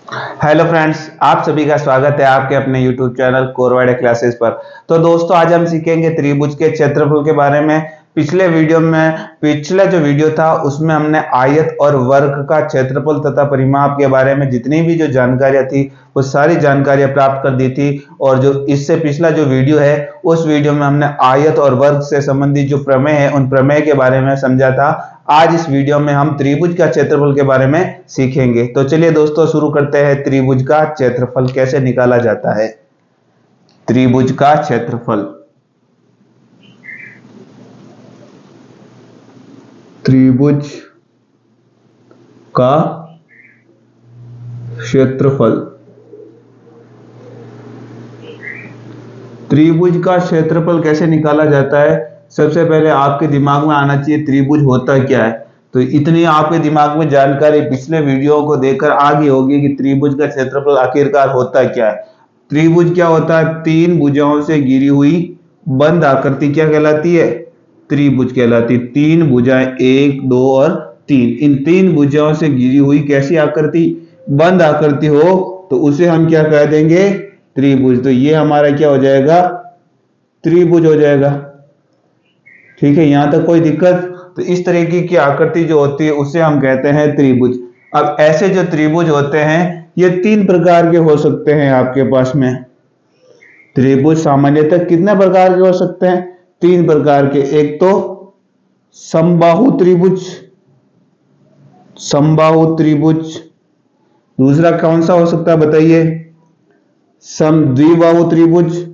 Hello friends, आप सभी का स्वागत है आपके अपने यूट्यूब चैनल कोरवाड़े क्लासेस पर। तो दोस्तों, आज हम सीखेंगे त्रिभुज के क्षेत्रफल के बारे में। पिछला जो वीडियो था उसमें हमने आयत और वर्ग का क्षेत्रफल तथा परिमाप के बारे में जितनी भी जो जानकारियां थी वो सारी जानकारियां प्राप्त कर दी थी। और जो इससे पिछला जो वीडियो है उस वीडियो में हमने आयत और वर्ग से संबंधित जो प्रमेय है उन प्रमेय के बारे में समझा था। आज इस वीडियो में हम त्रिभुज का क्षेत्रफल के बारे में सीखेंगे। तो चलिए दोस्तों, शुरू करते हैं। त्रिभुज का क्षेत्रफल कैसे निकाला जाता है। त्रिभुज का क्षेत्रफल, त्रिभुज का क्षेत्रफल, त्रिभुज का क्षेत्रफल कैसे निकाला जाता है। सबसे पहले आपके दिमाग में आना चाहिए त्रिभुज होता क्या है। तो इतनी आपके दिमाग में जानकारी पिछले वीडियो को देखकर आ गई होगी कि त्रिभुज का क्षेत्रफल आखिरकार होता क्या है। त्रिभुज क्या होता है? तीन भुजाओं से घिरी हुई बंद आकृति क्या कहलाती है? त्रिभुज कहलाती है। तीन भुजाएं, एक, दो और तीन, इन तीन भुजाओं से घिरी हुई कैसी आकृति? बंद आकृति हो तो उसे हम क्या कह देंगे? त्रिभुज। तो ये हमारा क्या हो जाएगा? त्रिभुज हो जाएगा। ठीक है, यहां तक कोई दिक्कत? तो इस तरीके की आकृति जो होती है उसे हम कहते हैं त्रिभुज। अब ऐसे जो त्रिभुज होते हैं ये तीन प्रकार के हो सकते हैं आपके पास में। त्रिभुज सामान्यतः कितने प्रकार के हो सकते हैं? तीन प्रकार के। एक तो समबाहु त्रिभुज, समबाहु त्रिभुज। दूसरा कौन सा हो सकता है बताइए? समद्विबाहु त्रिभुज।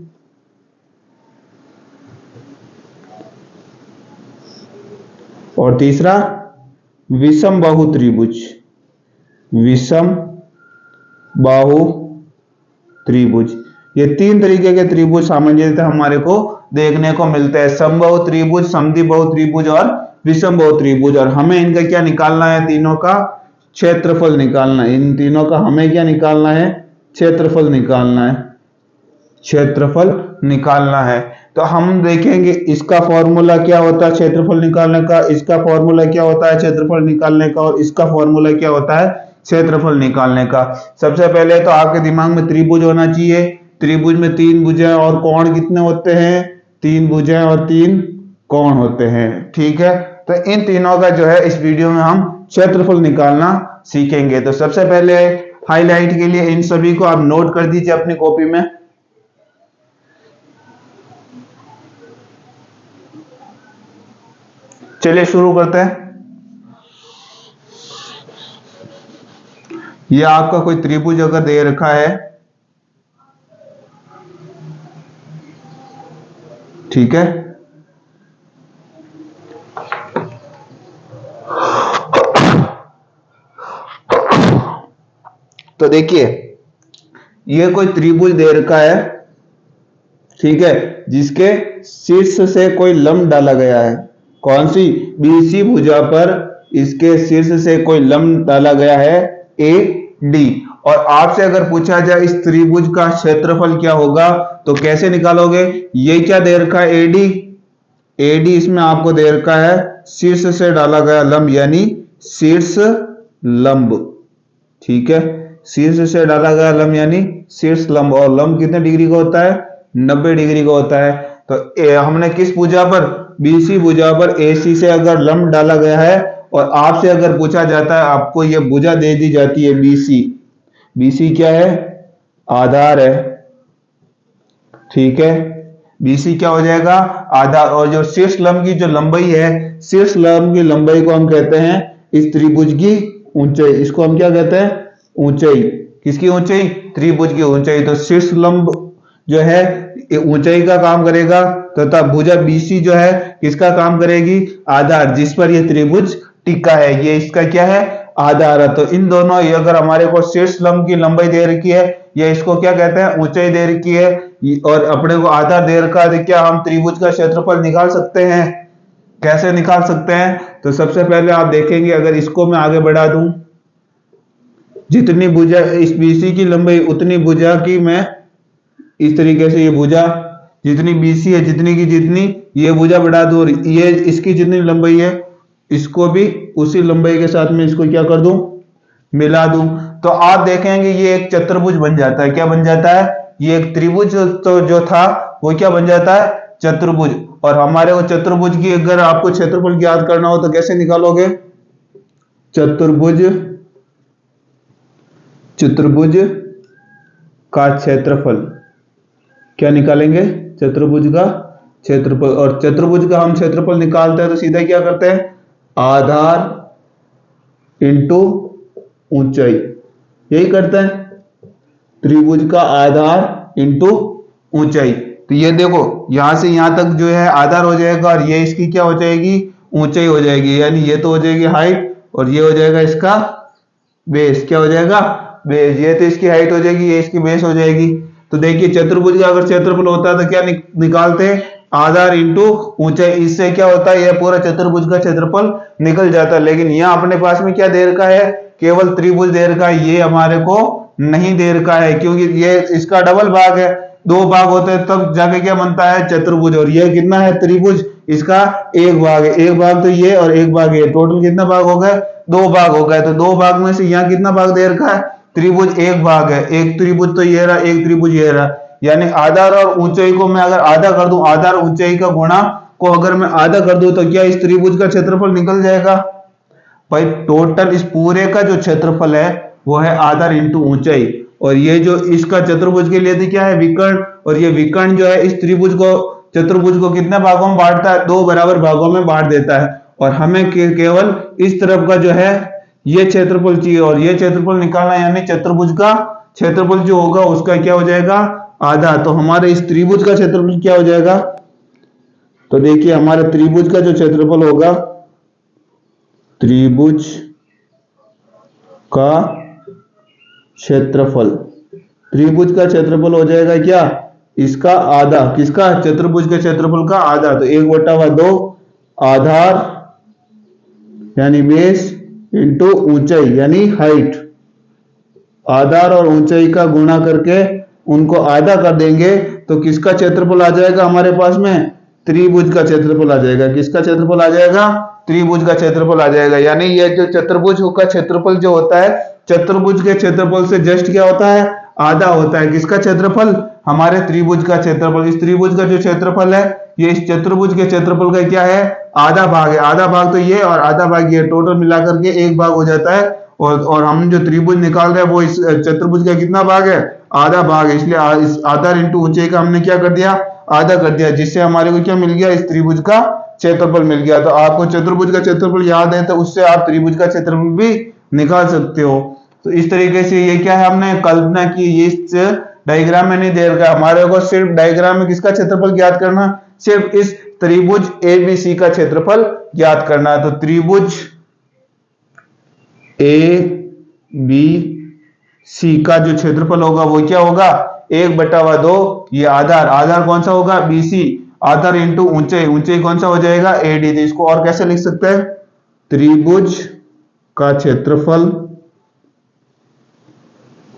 और तीसरा विषम बाहु त्रिभुज। विषम बाहु त्रिभुज। ये तीन तरीके के त्रिभुज सामान्यतः हमारे को देखने को मिलते हैं। समबाहु त्रिभुज, समद्विबाहु त्रिभुज और विषम बाहु त्रिभुज। और हमें इनका क्या निकालना है? तीनों का क्षेत्रफल निकालना है। इन तीनों का हमें क्या निकालना है? क्षेत्रफल निकालना है। क्षेत्रफल निकालना है। तो हम देखेंगे इसका फॉर्मूला क्या होता है क्षेत्रफल निकालने का, इसका फॉर्मूला क्या होता है क्षेत्रफल निकालने का, और इसका फॉर्मूला क्या होता है क्षेत्रफल निकालने का। सबसे पहले तो आपके दिमाग में त्रिभुज होना चाहिए। त्रिभुज में तीन भुजाएं और कोण कितने होते हैं? तीन भुजाएं और तीन कोण होते हैं। ठीक है, तो इन तीनों का जो है इस वीडियो में हम क्षेत्रफल निकालना सीखेंगे। तो सबसे पहले हाईलाइट के लिए इन सभी को आप नोट कर दीजिए अपनी कॉपी में। चलिए शुरू करते हैं। यह आपका कोई त्रिभुज अगर दे रखा है, ठीक है, तो देखिए यह कोई त्रिभुज दे रखा है, ठीक है, जिसके शीर्ष से कोई लंब डाला गया है। कौन सी? बीसी भुजा पर इसके शीर्ष से कोई लंब डाला गया है, ए डी। और आपसे अगर पूछा जाए इस त्रिभुज का क्षेत्रफल क्या होगा तो कैसे निकालोगे? ये क्या दे रखा है? एडी। एडी इसमें आपको दे रखा है शीर्ष से डाला गया लंब, यानी शीर्ष लंब। ठीक है, शीर्ष से डाला गया लंब यानी शीर्ष लंब। और लंब कितने डिग्री का होता है? 90 डिग्री का होता है। तो हमने किस भुजा पर? बीसी भुजा पर एसी से अगर लंब डाला गया है और आपसे अगर पूछा जाता है, आपको यह भुजा दे दी जाती है बीसी। बीसी क्या है? आधार है। ठीक है, बीसी क्या हो जाएगा? आधार। और जो शीर्ष लंब की जो लंबाई है, शीर्ष लंब की लंबाई को हम कहते हैं इस त्रिभुज की ऊंचाई। इसको हम क्या कहते हैं? ऊंचाई। किसकी ऊंचाई? त्रिभुज की ऊंचाई। तो शीर्ष लंब जो है ऊंचाई का काम करेगा, तथा भुजा बीसी जो है किसका काम करेगी? आधार, जिस पर यह त्रिभुज टिका है, ये इसका क्या है? आधार है। तो इन दोनों, ये अगर हमारे को शीर्ष लंब की लंबाई दे रखी है, या इसको क्या कहते हैं? ऊंचाई दे रखी है, और अपने को आधार दे रखा है, क्या हम त्रिभुज का क्षेत्रफल निकाल सकते हैं? कैसे निकाल सकते हैं? तो सबसे पहले आप देखेंगे, अगर इसको मैं आगे बढ़ा दूं, जितनी भुजा इस बीसी की लंबाई उतनी भुजा की मैं इस तरीके से, ये भुजा जितनी बीसी है जितनी की जितनी, ये भुजा बढ़ा दूं, और ये इसकी जितनी लंबाई है इसको भी उसी लंबाई के साथ में इसको क्या कर दूं? मिला दूं तो आप देखेंगे ये एक चतुर्भुज बन जाता है। क्या बन जाता है? ये एक त्रिभुज तो जो था वो क्या बन जाता है? चतुर्भुज। और हमारे को चतुर्भुज की अगर आपको क्षेत्रफल ज्ञात करना हो तो कैसे निकालोगे? चतुर्भुज चतुर्भुज का क्षेत्रफल क्या निकालेंगे? चतुर्भुज का क्षेत्रफल। और चतुर्भुज का हम क्षेत्रफल निकालते हैं तो सीधा क्या करते हैं? आधार इंटू ऊंचाई, यही करते हैं। त्रिभुज का आधार इंटू ऊंचाई। तो ये देखो यहां से यहां तक जो है आधार हो जाएगा और ये इसकी क्या हो जाएगी? ऊंचाई हो जाएगी। यानी ये तो हो जाएगी हाइट और ये हो जाएगा इसका बेस। क्या हो जाएगा? बेस। ये तो इसकी हाइट हो जाएगी, ये इसकी बेस हो जाएगी। तो देखिए चतुर्भुज का अगर क्षेत्रफल होता है तो क्या निकालते हैं? आधार इंटू ऊंचाई। इससे क्या होता है? यह पूरा चतुर्भुज का क्षेत्रफल निकल जाता है। लेकिन यहाँ अपने पास में क्या दे रखा है? केवल त्रिभुज दे रखा है, ये हमारे को नहीं दे रखा है क्योंकि ये इसका डबल भाग है। दो भाग होते हैं तब जाके क्या बनता है? चतुर्भुज। और ये कितना है? त्रिभुज। इसका एक भाग है, एक भाग तो ये और एक भाग ये, टोटल कितना भाग हो गए? दो भाग हो गए। तो दो भाग में से यहाँ कितना भाग दे रखा है? त्रिभुज एक भाग है। एक त्रिभुज तो ये रहा, एक त्रिभुज ये रहा। यानी आधार और ऊंचाई को मैं अगर आधा कर दूं, आधार ऊंचाई का गुणा को अगर मैं आधा कर दूं तो क्या इस त्रिभुज का क्षेत्रफल निकल जाएगा? भाई टोटल इस पूरे का जो क्षेत्रफल है वो है आधार इंटू ऊंचाई। और ये जो इसका चतुर्भुज के लिए थी क्या है? विकर्ण। और ये विकर्ण जो है इस त्रिभुज को चतुर्भुज को कितने भागों में बांटता है? दो बराबर भागों में बांट देता है। और हमें केवल इस तरफ का जो है ये क्षेत्रफल चाहिए और ये क्षेत्रफल निकालना, यानी चतुर्भुज का क्षेत्रफल जो होगा उसका क्या हो जाएगा? आधा। तो हमारे इस त्रिभुज का क्षेत्रफल क्या हो जाएगा? तो देखिए हमारे त्रिभुज का जो क्षेत्रफल होगा, त्रिभुज का क्षेत्रफल, त्रिभुज का क्षेत्रफल हो जाएगा क्या? इसका आधा। किसका? चतुर्भुज के क्षेत्रफल का आधा। तो 1/2 आधार यानी बेस इंटू ऊंचाई यानी हाइट। आधार और ऊंचाई का गुणा करके उनको आधा कर देंगे तो किसका क्षेत्रफल आ जाएगा हमारे पास में? त्रिभुज का क्षेत्रफल आ जाएगा। किसका क्षेत्रफल आ जाएगा? त्रिभुज का क्षेत्रफल आ जाएगा। यानी ये जो चतुर्भुज का क्षेत्रफल जो होता है, चतुर्भुज के क्षेत्रफल से जस्ट क्या होता है? आधा होता है। किसका क्षेत्रफल? हमारे त्रिभुज का क्षेत्रफल। इस त्रिभुज का जो क्षेत्रफल है ये इस चतुर्भुज के क्षेत्रफल का क्या है? आधा भाग है। आधा भाग तो ये और आधा भाग ये, टोटल मिलाकर के एक भाग हो जाता है। और हम जो त्रिभुज निकाल रहे हैं वो इस चतुर्भुज का कितना भाग है? आधा भाग है। इसलिए इस आधार इंटू ऊंचाई का हमने क्या कर दिया? आधा कर दिया, जिससे हमारे को क्या मिल गया? इस त्रिभुज का क्षेत्रफल मिल गया। तो आपको चतुर्भुज का क्षेत्रफल याद है तो उससे आप त्रिभुज का क्षेत्रफल भी निकाल सकते हो। तो इस तरीके से ये क्या है? हमने कल्पना की। ये इस डायग्राम में नहीं दे रखा, हमारे को सिर्फ डायग्राम में किसका क्षेत्रफल ज्ञात करना? सिर्फ इस त्रिभुज एबीसी का क्षेत्रफल ज्ञात करना है। तो त्रिभुज ए बी सी का जो क्षेत्रफल होगा वो क्या होगा? 1/2। ये आधार, आधार कौन सा होगा? बीसी। आधार इंटू ऊंचाई, ऊंचाई कौन सा हो जाएगा? एडी। तो इसको और कैसे लिख सकते हैं? त्रिभुज का क्षेत्रफल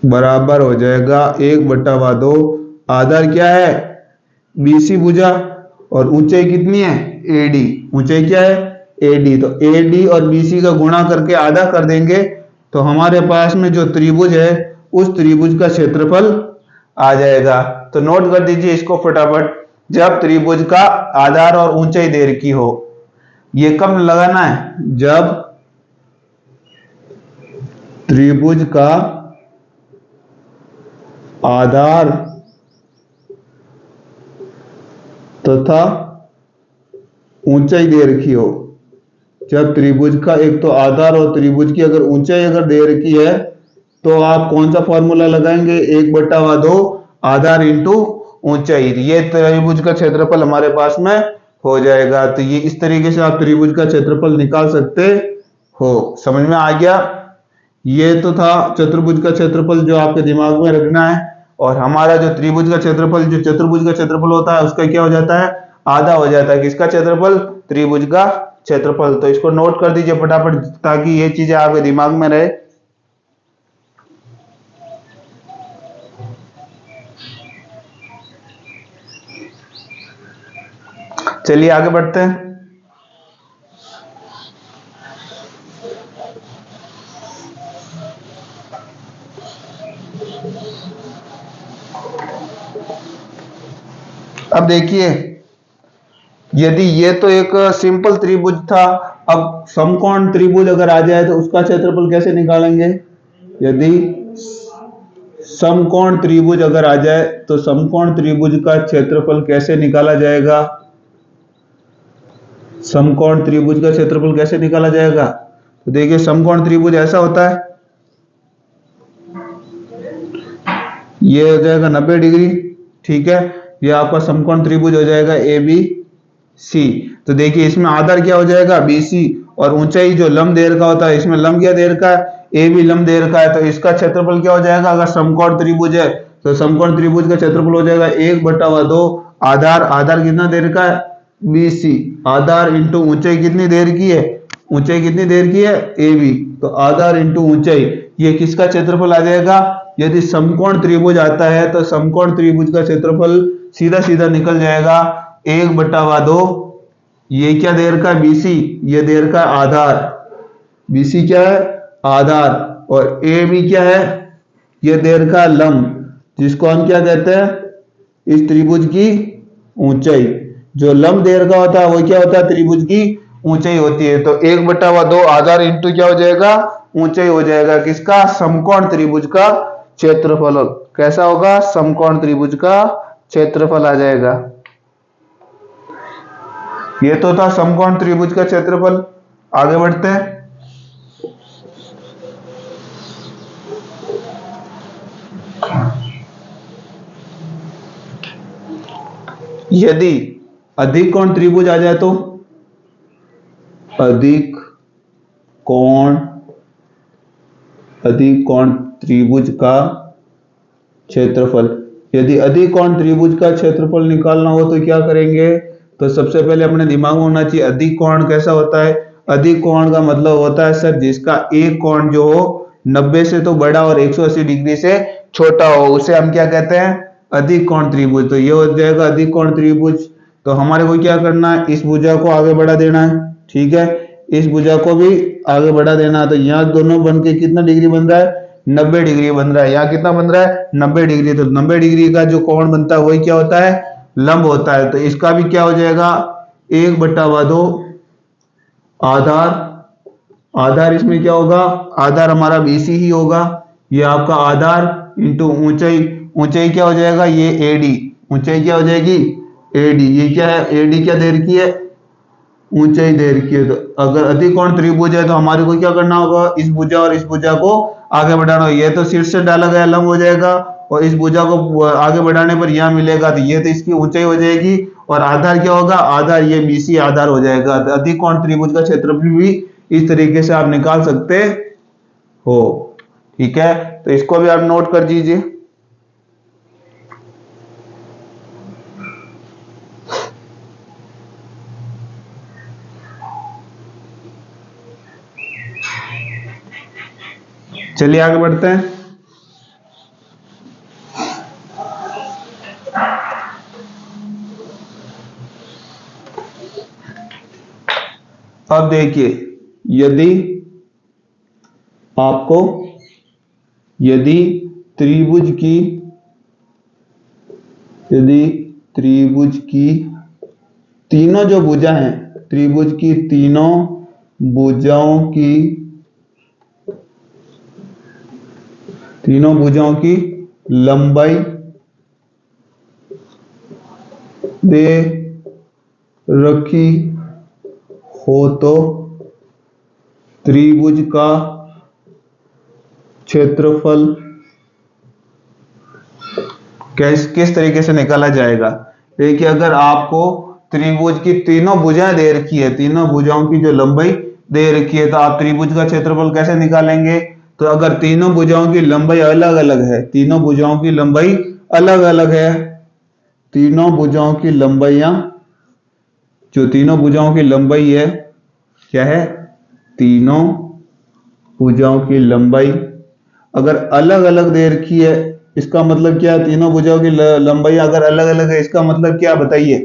बराबर हो जाएगा 1/2। आधार क्या है? बीसी भुजा। और ऊंचाई कितनी है? एडी। ऊंचाई क्या है? एडी। तो एडी और बीसी का गुणा करके आधा कर देंगे तो हमारे पास में जो त्रिभुज है उस त्रिभुज का क्षेत्रफल आ जाएगा। तो नोट कर दीजिए इसको फटाफट। जब त्रिभुज का आधार और ऊंचाई दे रखी हो, ये कब लगाना है? जब त्रिभुज का आधार तथा ऊंचाई दे रखी हो। जब त्रिभुज का एक तो आधार और त्रिभुज की अगर ऊंचाई अगर दे रखी है तो आप कौन सा फॉर्मूला लगाएंगे? 1/2 आधार इंटू ऊंचाई। ये त्रिभुज का क्षेत्रफल हमारे पास में हो जाएगा। तो ये इस तरीके से आप त्रिभुज का क्षेत्रफल निकाल सकते हो। समझ में आ गया? ये तो था चतुर्भुज का क्षेत्रफल जो आपके दिमाग में रखना है। और हमारा जो त्रिभुज का क्षेत्रफल, जो चतुर्भुज का क्षेत्रफल होता है उसका क्या हो जाता है? आधा हो जाता है। किसका क्षेत्रफल? त्रिभुज का क्षेत्रफल। तो इसको नोट कर दीजिए फटाफट ताकि ये चीजें आपके दिमाग में रहे। चलिए आगे बढ़ते हैं। अब देखिए, यदि ये तो एक सिंपल त्रिभुज था, अब समकोण त्रिभुज अगर आ जाए तो उसका क्षेत्रफल कैसे निकालेंगे? यदि समकोण त्रिभुज अगर आ जाए तो समकोण त्रिभुज का क्षेत्रफल कैसे निकाला जाएगा? समकोण त्रिभुज का क्षेत्रफल कैसे निकाला जाएगा? तो देखिए, समकोण त्रिभुज ऐसा होता है, ये हो जाएगा 90 डिग्री, ठीक है। ये आपका समकोण त्रिभुज हो जाएगा ए बी सी। तो देखिए, इसमें आधार क्या हो जाएगा? बी सी, और ऊंचाई जो लंब दे रखा होता है, इसमें लंब क्या दे रखा है? ए बी लंब दे रखा है, तो इसका क्षेत्रफल क्या हो जाएगा? अगर समकोण त्रिभुज है तो समकोण त्रिभुज का क्षेत्रफल हो जाएगा 1/2 आधार, आधार कितना दे रखा है? बी सी, आधार इंटू ऊंचाई कितनी देर की है? ऊंचाई कितनी देर की है? ए बी, तो आधार इंटू ऊंचाई, ये किसका क्षेत्रफल आ जाएगा? यदि समकोण त्रिभुज आता है तो समकोण त्रिभुज का क्षेत्रफल सीधा सीधा निकल जाएगा 1/2। ये क्या दे रखा है? बीसी, ये दे रखा है आधार, बीसी क्या है? आधार, और ए बी क्या है? ये दे रखा है लंब, जिसको हम क्या कहते हैं? इस त्रिभुज की ऊंचाई। जो लंब दे रखा होता है वो क्या होता है? त्रिभुज की ऊंचाई होती है। तो 1/2 आधार इंटू क्या हो जाएगा? ऊंचाई हो जाएगा किसका? समकोण त्रिभुज का क्षेत्रफल। कैसा होगा? समकोण त्रिभुज का क्षेत्रफल आ जाएगा। ये तो था समकोण त्रिभुज का क्षेत्रफल। आगे बढ़ते हैं। यदि अधिक कोण त्रिभुज आ जाए तो अधिक कोण त्रिभुज का क्षेत्रफल। यदि अधिक कोण त्रिभुज का क्षेत्रफल निकालना हो तो क्या करेंगे? तो सबसे पहले अपने दिमाग में होना चाहिए अधिक कोण कैसा होता है। अधिक कोण का मतलब होता है सर जिसका एक कोण जो हो 90 से तो बड़ा और 180 डिग्री से छोटा हो, उसे हम क्या कहते हैं? अधिक कोण त्रिभुज। तो ये हो जाएगा अधिक कोण त्रिभुज। तो हमारे को क्या करना है? इस भुजा को आगे बढ़ा देना है, ठीक है। इस भुजा को भी आगे बढ़ा देना है। तो यहाँ दोनों बन के कितना डिग्री बन रहा है? 90 डिग्री बन रहा है। यहाँ कितना बन रहा है? 90 डिग्री। तो 90 डिग्री का जो कोण बनता है वही क्या होता है? लंब होता है। तो इसका भी क्या हो जाएगा? 1/2 आधार, आधार इसमें क्या होगा? आधार हमारा बीसी ही होगा। ये आपका आधार इंटू ऊंचाई, ऊंचाई क्या हो जाएगा? ये एडी, ऊंचाई क्या हो जाएगी? एडी। ये क्या है? एडी क्या दे रखी है? ऊंचाई दे रखी है। तो अगर अधिक कोण त्रिभुज है तो हमारे को क्या करना होगा? इस भुजा और इस भुजा को आगे बढ़ाना होगा। ये तो शीर्ष से डाला गया लंब हो जाएगा, और इस भुजा को आगे बढ़ाने पर यह मिलेगा, तो ये तो इसकी ऊंचाई हो जाएगी। और आधार क्या होगा? आधार ये बीसी आधार हो जाएगा। तो अधिक कोण त्रिभुज का क्षेत्रफल भी इस तरीके से आप निकाल सकते हो, ठीक है। तो इसको भी आप नोट कर दीजिए। चलिए आगे बढ़ते हैं। अब देखिए, यदि आपको त्रिभुज की तीनों जो भुजा हैं, त्रिभुज की तीनों भुजाओं की लंबाई दे रखी हो तो त्रिभुज का क्षेत्रफल किस तरीके से निकाला जाएगा? देखिए, अगर आपको त्रिभुज की तीनों भुजाएं दे रखी है, तीनों भुजाओं की जो लंबाई दे रखी है, तो आप त्रिभुज का क्षेत्रफल कैसे निकालेंगे? तो अगर तीनों भुजाओं की लंबाई अलग अलग है, तीनों भुजाओं की लंबाई अलग अलग है, तीनों भुजाओं की लंबाइयां, जो तीनों भुजाओं की लंबाई है क्या है? तीनों भुजाओं की लंबाई अगर अलग अलग दे रखी है, इसका मतलब क्या है? तीनों भुजाओं की लंबाई अगर अलग अलग है, इसका मतलब क्या बताइए?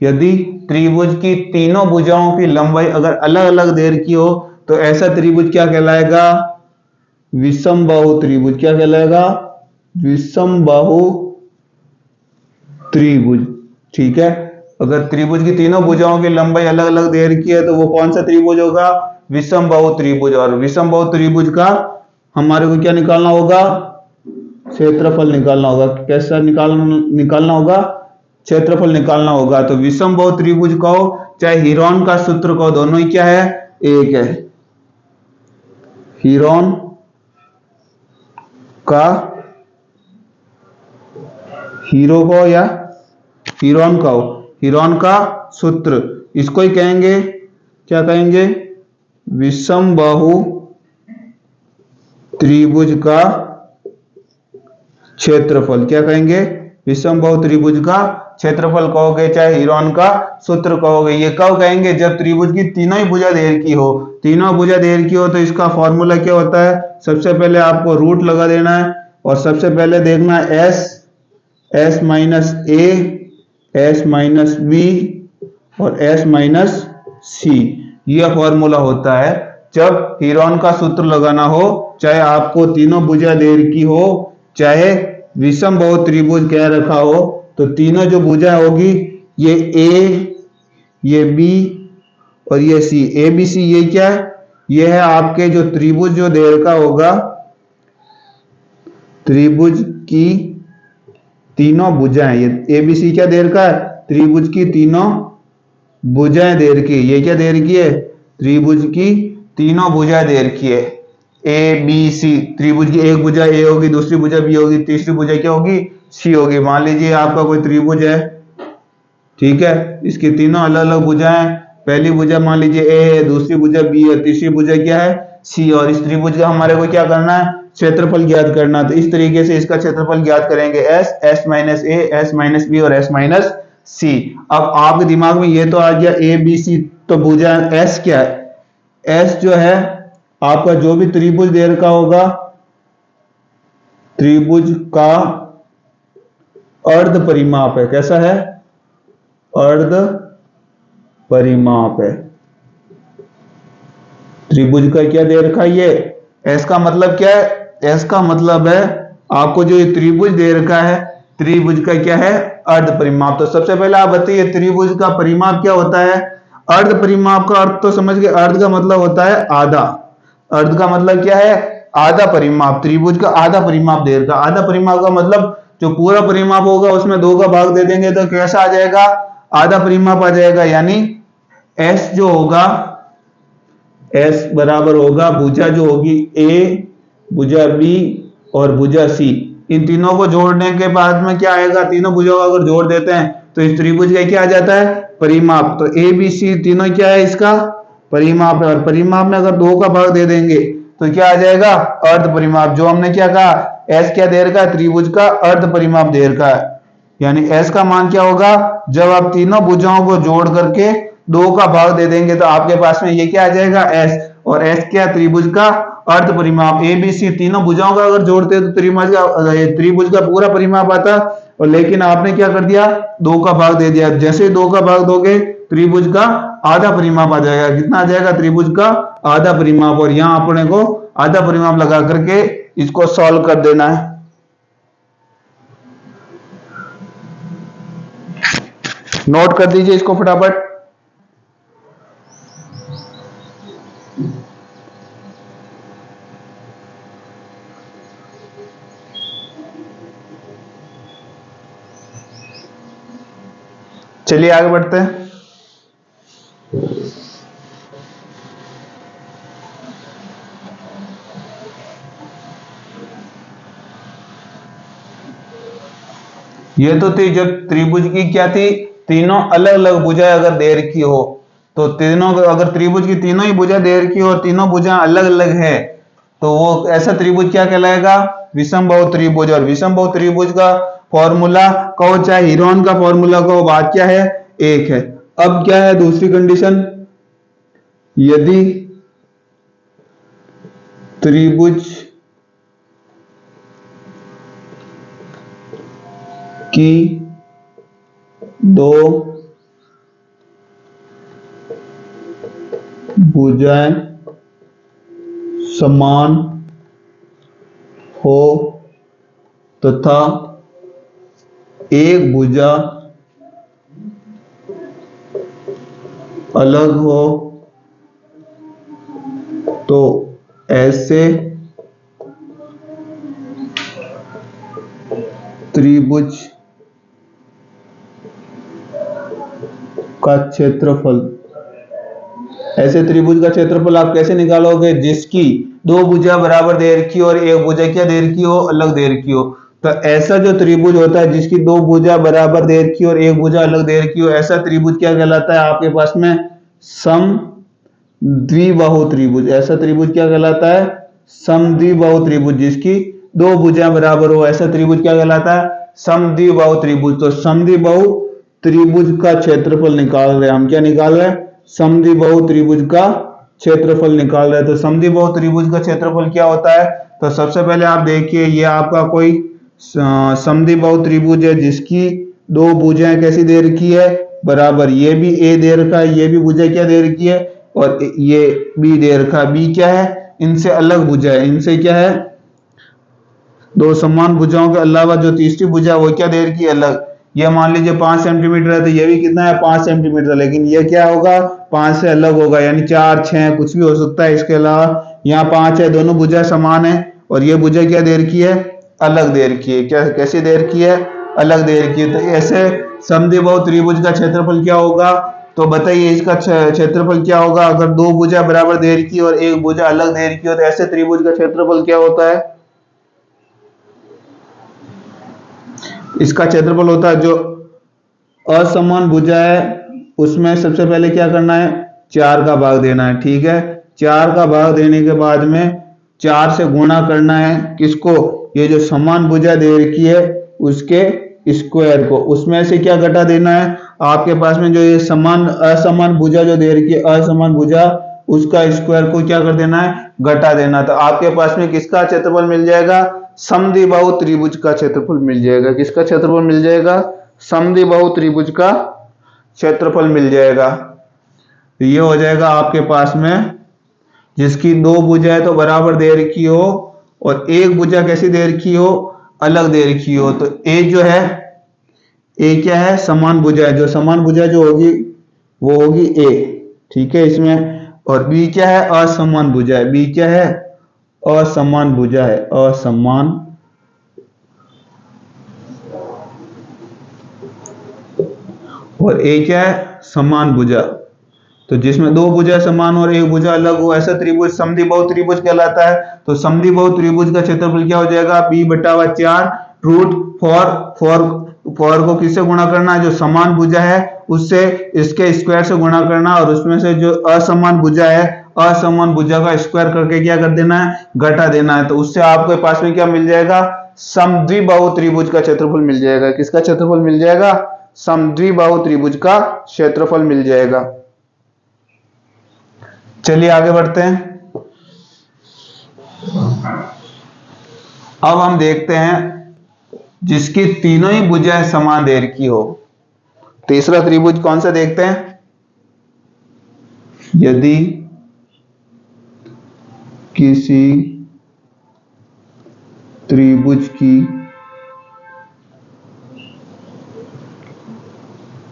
यदि त्रिभुज की तीनों भुजाओं की लंबाई अगर अलग अलग दे रखी हो तो ऐसा त्रिभुज क्या कहलाएगा? विषमबाहु त्रिभुज। क्या कहलाएगा? विषम बाहु त्रिभुज। ठीक है, अगर त्रिभुज की तीनों भुजाओं की लंबाई अलग अलग दे रखी है तो वो कौन सा त्रिभुज होगा? विषम बाहु त्रिभुज। और विषम बाहु त्रिभुज का हमारे को क्या निकालना होगा? क्षेत्रफल निकालना होगा। कैसा निकालना होगा? क्षेत्रफल निकालना होगा। तो विषम बाहु त्रिभुज कहो चाहे हीरोन का सूत्र कहो, दोनों ही क्या है? एक है। हीरोन का, हीरो को या हीरोन का, हीरोन का सूत्र, इसको ही कहेंगे, क्या कहेंगे? विषम बाहु त्रिभुज का क्षेत्रफल। क्या कहेंगे? विषम बाहु त्रिभुज का क्षेत्रफल कहोगे चाहे हीरोन का सूत्र कहोगे। ये कब कहेंगे? जब त्रिभुज की तीनों ही भुजा देर की हो। तीनों भुजा देर की हो तो इसका फॉर्मूला क्या होता है? सबसे पहले आपको रूट लगा देना है और सबसे पहले देखना एस माइनस ए, एस माइनस बी और एस माइनस सी। यह फॉर्मूला होता है जब हीरोन का सूत्र लगाना हो, चाहे आपको तीनों भुजा देर की हो, चाहे विषम बाहु त्रिभुज कह रखा हो, तो तीनों जो भुजा होगी ये ए, ये बी और ये सी, ए बी सी, ये क्या है? ये है आपके जो त्रिभुज जो देर का होगा, त्रिभुज की तीनों भुजाएं। ये ए बी सी क्या देर का है? त्रिभुज की तीनों भुजाएं देर की। ये क्या देर की है? त्रिभुज की तीनों भुजाएं देर की है। ए बी सी, त्रिभुज की एक भुजा ए होगी, दूसरी भुजा बी होगी, तीसरी भुजा क्या होगी? सी होगी। मान लीजिए आपका कोई त्रिभुज है, ठीक है, इसकी तीनों अलग अलग भुजाएं, पहली भुजा मान लीजिए ए है, दूसरी भुजा बी है, तीसरी भुजा क्या है? सी। और इस त्रिभुज का हमारे को क्या करना है? क्षेत्रफल ज्ञात करना। तो इस तरीके से इसका क्षेत्रफल ज्ञात करेंगे। एस माइनस ए, एस माइनस बी और एस माइनस सी। अब आपके दिमाग में ये तो आ गया ए बी सी, तो भुजा एस क्या है? एस जो है आपका जो भी त्रिभुज देर का होगा, त्रिभुज का अर्ध परिमाप है। कैसा है? अर्ध परिमाप है। त्रिभुज का क्या दे रखा है? ये एस का मतलब क्या है? एस का मतलब है आपको जो ये त्रिभुज दे रखा है, त्रिभुज का क्या है? अर्ध परिमाप। तो सबसे पहले आप बताइए त्रिभुज का परिमाप क्या होता है? अर्ध परिमाप का अर्थ तो समझ गए। अर्ध का मतलब होता है आधा। अर्ध का मतलब क्या है? आधा परिमाप। त्रिभुज का आधा परिमाप दे रखा। आधा परिमाप का मतलब जो पूरा परिमाप होगा उसमें 2 का भाग दे देंगे तो कैसा आ जाएगा? आधा परिमाप आ जाएगा। यानी एस जो होगा, एस बराबर होगा भुजा जो होगी ए, भुजा बी और भुजा सी। इन तीनों को जोड़ने के बाद में क्या आएगा? तीनों भुजाओं को अगर जोड़ देते हैं तो इस त्रिभुज का क्या आ जाता है? परिमाप। तो ए बी सी तीनों क्या है? इसका परिमाप है। और परिमाप में अगर 2 का भाग दे देंगे तो क्या आ जाएगा? अर्ध परिमाप। जो हमने क्या कहा? एस क्या दे रखा है? त्रिभुज का अर्ध परिमाप दे रखा है। यानी एस का मान क्या होगा? जब आप तीनों भुजाओं को जोड़ करके 2 का भाग दे देंगे तो आपके पास में ये क्या आ जाएगा? एस। और एस क्या? त्रिभुज का अर्ध परिमाप। ए बी सी तीनों भुजाओं का अगर जोड़ते तो त्रिभुज का पूरा परिमाप आता। और लेकिन आपने क्या कर दिया? 2 का भाग दे दिया। जैसे 2 का भाग दोगे त्रिभुज का आधा परिमाप आ जाएगा। कितना आ जाएगा? त्रिभुज का आधा परिमाप। और यहां अपने को आधा परिमाप लगा करके इसको सॉल्व कर देना है। नोट कर दीजिए इसको फटाफट। चलिए आगे बढ़ते हैं। ये तो थी जब त्रिभुज की क्या थी? तीनों अलग अलग भुजा अगर देर की हो, तो तीनों अगर त्रिभुज की तीनों ही भुजा देर की हो और तीनों भुजा अलग अलग है तो वो ऐसा त्रिभुज क्या कहलाएगा? विषम बाहु त्रिभुज। और विषम बाहु त्रिभुज का फॉर्मूला कहो चाहे हीरोन का फॉर्मूला कहो, बात क्या है? एक है। अब क्या है दूसरी कंडीशन? यदि त्रिभुज की 2 भुजाएं समान हो तथा एक भुजा अलग हो तो ऐसे त्रिभुज का क्षेत्रफल, ऐसे त्रिभुज का क्षेत्रफल आप कैसे निकालोगे? जिसकी दो भुजा बराबर देर की और एक भुजा क्या देर की हो? अलग देर की हो। तो ऐसा जो त्रिभुज होता है जिसकी दो भुजा बराबर देर की और एक भुजा अलग देर की हो, ऐसा त्रिभुज क्या कहलाता है आपके पास में? समद्विबाहु त्रिभुज। ऐसा त्रिभुज क्या कहलाता है? समद्विबाहु त्रिभुज। जिसकी दो भुजा बराबर हो, ऐसा त्रिभुज क्या कहलाता है? समद्विबाहु त्रिभुज। तो समद्विबाहु त्रिभुज का क्षेत्रफल निकाल रहे हैं हम। क्या निकाल रहे हैं? समद्विबाहु त्रिभुज का क्षेत्रफल निकाल रहे हैं। तो समद्विबाहु त्रिभुज का क्षेत्रफल क्या होता है? तो सबसे पहले आप देखिए, ये आपका कोई समद्विबाहु त्रिभुज है जिसकी दो भुजाएं कैसी दे रखी है? बराबर। ये भी ए दे रखा है, ये भी भुजा क्या दे रखी है? और ये बी दे रखा है। बी क्या है? इनसे अलग भुजा है। इनसे क्या है? दो समान भुजाओं के अलावा जो तीसरी भुजा वो क्या दे रखी है? अलग। ये मान लीजिए 5 सेंटीमीटर है तो ये भी कितना है? 5 सेंटीमीटर। लेकिन ये क्या होगा? 5 से अलग होगा, यानी 4, 6 कुछ भी हो सकता है। इसके अलावा यहाँ 5 है, दोनों भुजा समान है और ये भुजा क्या दे रखी है? अलग दे रखी है। क्या कैसी दे रखी है? अलग दे रखी है। तो ऐसे समद्विबाहु त्रिभुज का क्षेत्रफल क्या होगा? तो बताइए इसका क्षेत्रफल क्या होगा? अगर दो भुजा बराबर दे रखी और एक भुजा अलग दे रखी हो तो ऐसे त्रिभुज का क्षेत्रफल क्या होता है? इसका क्षेत्रफल होता है, जो असमान भुजा है उसमें सबसे पहले क्या करना है? 4 का भाग देना है। ठीक है, 4 का भाग देने के बाद में 4 से गुणा करना है। किसको? ये जो समान भुजा दे रखी है उसके स्क्वायर को। उसमें से क्या घटा देना है? आपके पास में जो ये समान असमान भुजा जो दे रखी है, असमान भुजा, उसका स्क्वायर को क्या कर देना है? घटा देना। तो आपके पास में किसका क्षेत्रफल मिल जाएगा? समद्विबाहु त्रिभुज का क्षेत्रफल मिल जाएगा। किसका क्षेत्रफल मिल जाएगा? समद्विबाहु त्रिभुज का क्षेत्रफल मिल जाएगा। तो ये हो जाएगा आपके पास में जिसकी दो भुजाएं तो बराबर दे रखी हो और एक भुजा कैसी दे रखी हो? अलग दे रखी हो। तो ए जो है, ए क्या है? समान भुजा है। जो समान भुजा जो होगी वो होगी ए। ठीक है इसमें। और बी क्या है? असमान भुजा है। बी क्या है? असमान भुजा है। असमान और ए क्या है? समान भुजा। तो जिसमें दो भुजा समान और एक भुजा अलग हो, ऐसा त्रिभुज समद्विबाहु त्रिभुज कहलाता है। तो समद्विबाहु त्रिभुज का क्षेत्रफल क्या हो जाएगा? b/4 √4 को किससे गुणा करना है? जो समान भुजा है उससे इसके स्क्वायर से गुणा करना और उसमें से जो असमान भुजा है, असमान भुजा का स्क्वायर करके क्या कर देना है? घटा देना है। तो उससे आपके पास में क्या मिल जाएगा? समद्विबाहु त्रिभुज का क्षेत्रफल मिल जाएगा। किसका क्षेत्रफल मिल जाएगा? समद्विबाहु त्रिभुज का क्षेत्रफल मिल जाएगा। चलिए आगे बढ़ते हैं। अब हम देखते हैं जिसकी तीनों ही भुजाएं समान देर की हो। तीसरा त्रिभुज कौन सा देखते हैं? यदि किसी त्रिभुज की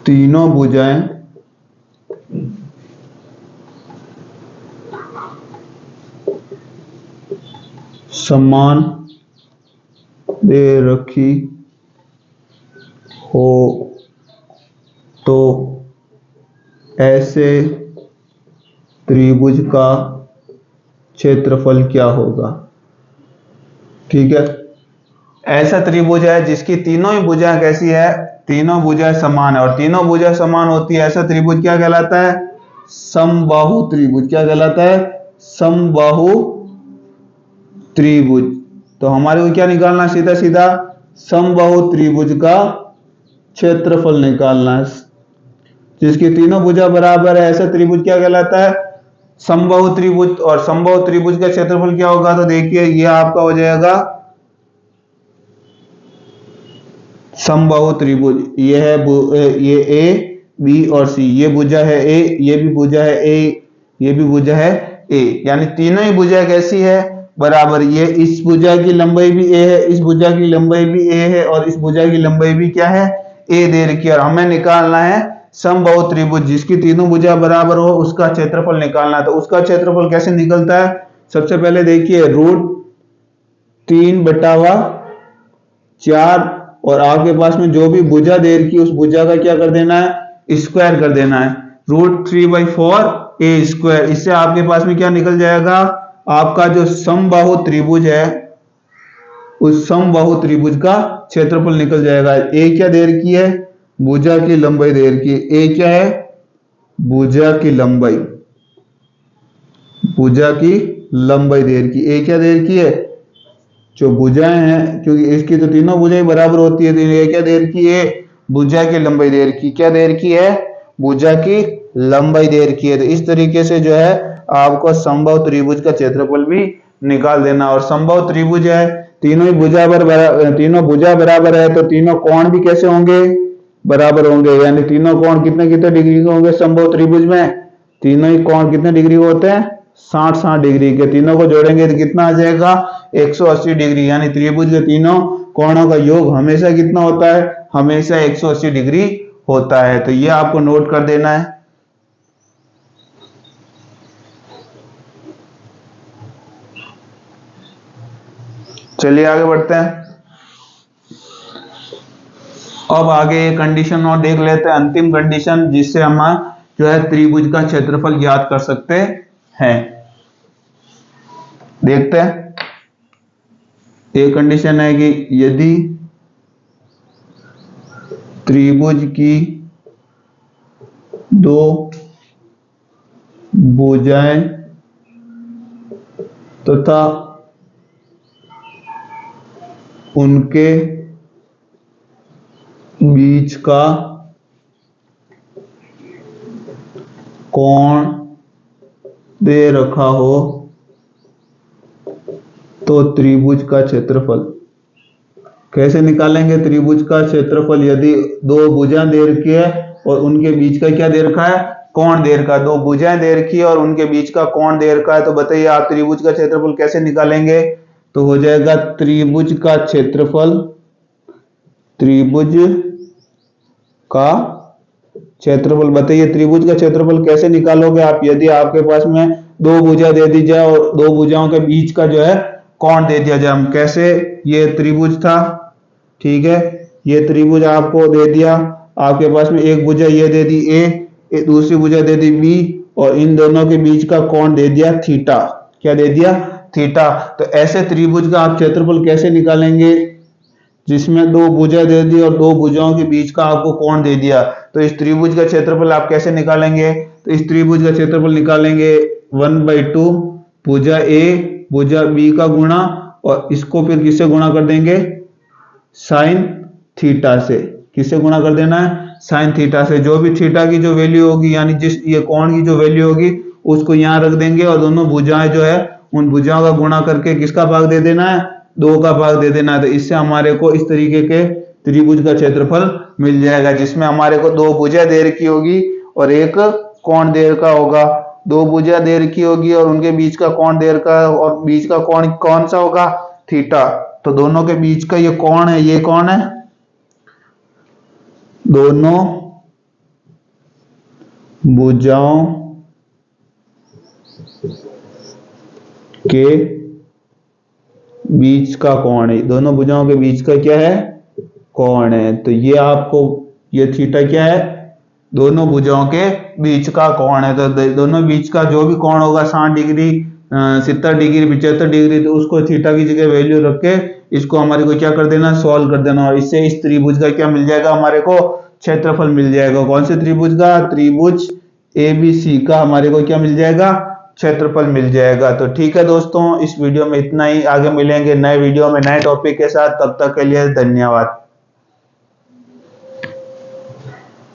तीनों भुजाएं समान दे रखी हो तो ऐसे त्रिभुज का क्षेत्रफल क्या होगा? ठीक है, ऐसा त्रिभुज है जिसकी तीनों ही भुजाएं कैसी है? तीनों भुजाएं समान है। और तीनों भुजाएं समान होती है, ऐसा त्रिभुज क्या कहलाता है? समबाहु त्रिभुज। क्या कहलाता है? समबाहु त्रिभुज। तो हमारे को क्या निकालना? सीधा सीधा समबाहु त्रिभुज का क्षेत्रफल निकालना है। जिसकी तीनों भुजा बराबर है, ऐसा त्रिभुज क्या कहलाता है? समबाहु त्रिभुज। और समबाहु त्रिभुज का क्षेत्रफल क्या होगा? तो देखिए ये आपका हो जाएगा समबाहु त्रिभुज। ये है ये ए, बी और सी। ये भुजा है ए, ये भी भुजा है ए, ये भी भुजा है ए। यानी तीनों ही भुजा कैसी है? बराबर ये इस भुजा की लंबाई भी ए है, इस भुजा की लंबाई भी ए है और इस भुजा की लंबाई भी क्या है, ए दे रखी है। और हमें निकालना है समबाहु त्रिभुज जिसकी तीनों भुजा बराबर हो, उसका क्षेत्रफल निकालना है। तो उसका क्षेत्रफल कैसे निकलता है, सबसे पहले देखिए √3/4 और आपके पास में जो भी भुजा दे रखी है उस भुजा का क्या कर देना है, स्क्वायर कर देना है। √3/4 ए स्क्वायर, इससे आपके पास में क्या निकल जाएगा, आपका जो समबाहु त्रिभुज है उस समबाहु त्रिभुज का क्षेत्रफल निकल जाएगा। ए क्या दे रखी है, भुजा की लंबाई दे रखी है। ए क्या है, भुजा की लंबाई, भुजा की लंबाई दे रखी है। ए क्या दे रखी है, जो भुजाएं हैं, क्योंकि इसकी तो तीनों भुजाएं बराबर होती है, तो ये क्या दे रखी है, भुजा की लंबाई दे रखी। क्या दे रखी है, भुजा की लंबाई दे रखी है। तो इस तरीके से जो है आपको समबाहु त्रिभुज का क्षेत्रफल भी निकाल देना। और समबाहु त्रिभुज है, तीनों ही भुजा बराबर है, तो तीनों कोण भी कैसे होंगे, बराबर होंगे। यानी तीनों कोण कितने कितने डिग्री के होंगे समबाहु त्रिभुज में, तीनों ही कोण कितने डिग्री के होते हैं, 60-60 डिग्री के। तीनों को जोड़ेंगे तो कितना आ जाएगा, 180 डिग्री। यानी त्रिभुज के तीनों कोणों का योग हमेशा कितना होता है, हमेशा 180 डिग्री होता है। तो ये आपको नोट कर देना है। चलिए आगे बढ़ते हैं। अब आगे ये कंडीशन और देख लेते हैं, अंतिम कंडीशन जिससे हम जो है त्रिभुज का क्षेत्रफल ज्ञात कर सकते हैं। देखते हैं, एक कंडीशन है कि यदि त्रिभुज की दो भुजाएं तथा उनके बीच का कोण दे रखा हो तो त्रिभुज का क्षेत्रफल। कैसे निकालेंगे त्रिभुज का क्षेत्रफल, यदि दो भुजाएं दे रखी है और उनके बीच का क्या दे रखा है, कोण दे रखा है। दो भुजाएं दे रखी है और उनके बीच का कोण दे रखा है, तो बताइए आप त्रिभुज का क्षेत्रफल कैसे निकालेंगे। तो हो जाएगा त्रिभुज का क्षेत्रफल, त्रिभुज का क्षेत्रफल। बताइए त्रिभुज का क्षेत्रफल कैसे निकालोगे आप, यदि आपके पास में दो भुजा दे दी जाए और दो भुजाओं के बीच का जो है कोण दे दिया जाए। हम कैसे, ये त्रिभुज था, ठीक है, ये त्रिभुज आपको दे दिया, आपके पास में एक भुजा ये दे दी ए, दूसरी भुजा दे दी बी, और इन दोनों के बीच का कोण दे दिया थीटा। क्या दे दिया, थीटा। तो ऐसे त्रिभुज का आप क्षेत्रफल कैसे निकालेंगे, जिसमें दो भुजा दे दी और दो भुजाओं के बीच का आपको कोण दे दिया। तो इस त्रिभुज का क्षेत्रफल आप कैसे निकालेंगे, तो इस त्रिभुज का क्षेत्रफल निकालेंगे 1/2 भुजा ए भुजा बी का गुणा, और इसको फिर किससे गुणा कर देंगे, साइन थीटा से। किससे गुणा कर देना है, साइन थीटा से। जो भी थीटा की जो वैल्यू होगी, यानी जिस ये कोण की जो वैल्यू होगी उसको यहां रख देंगे, और दोनों भुजाएं जो है उन भुजाओं का गुणा करके किसका भाग दे देना है, 2 का भाग दे देना है। तो इससे हमारे को इस तरीके के त्रिभुज का क्षेत्रफल मिल जाएगा, जिसमें हमारे को दो भुजा दे रखी होगी और एक कोण दे रखा होगा। दो भुजा दे रखी होगी और उनके बीच का कोण दे रखा है, और बीच का कोण कौन सा होगा, थीटा। तो दोनों के बीच का ये कोण है, ये कौन है, दोनों भुजाओं के बीच का कोण है, दोनों भुजाओं के बीच का क्या है, कोण है। तो ये आपको, ये थीटा क्या है, दोनों भुजाओं के बीच का कोण है। तो दोनों बीच का जो भी कोण होगा 60 डिग्री, 70 डिग्री, 75 डिग्री, तो उसको थीटा की जगह वैल्यू रख के इसको हमारे को क्या कर देना, सॉल्व कर देना, और इससे इस त्रिभुज का क्या मिल जाएगा, हमारे को क्षेत्रफल मिल जाएगा। कौन से त्रिभुज का, त्रिभुज ABC का हमारे को क्या मिल जाएगा, क्षेत्रफल मिल जाएगा। तो ठीक है दोस्तों, इस वीडियो में इतना ही। आगे मिलेंगे नए वीडियो में नए टॉपिक के साथ, तब तक के लिए धन्यवाद।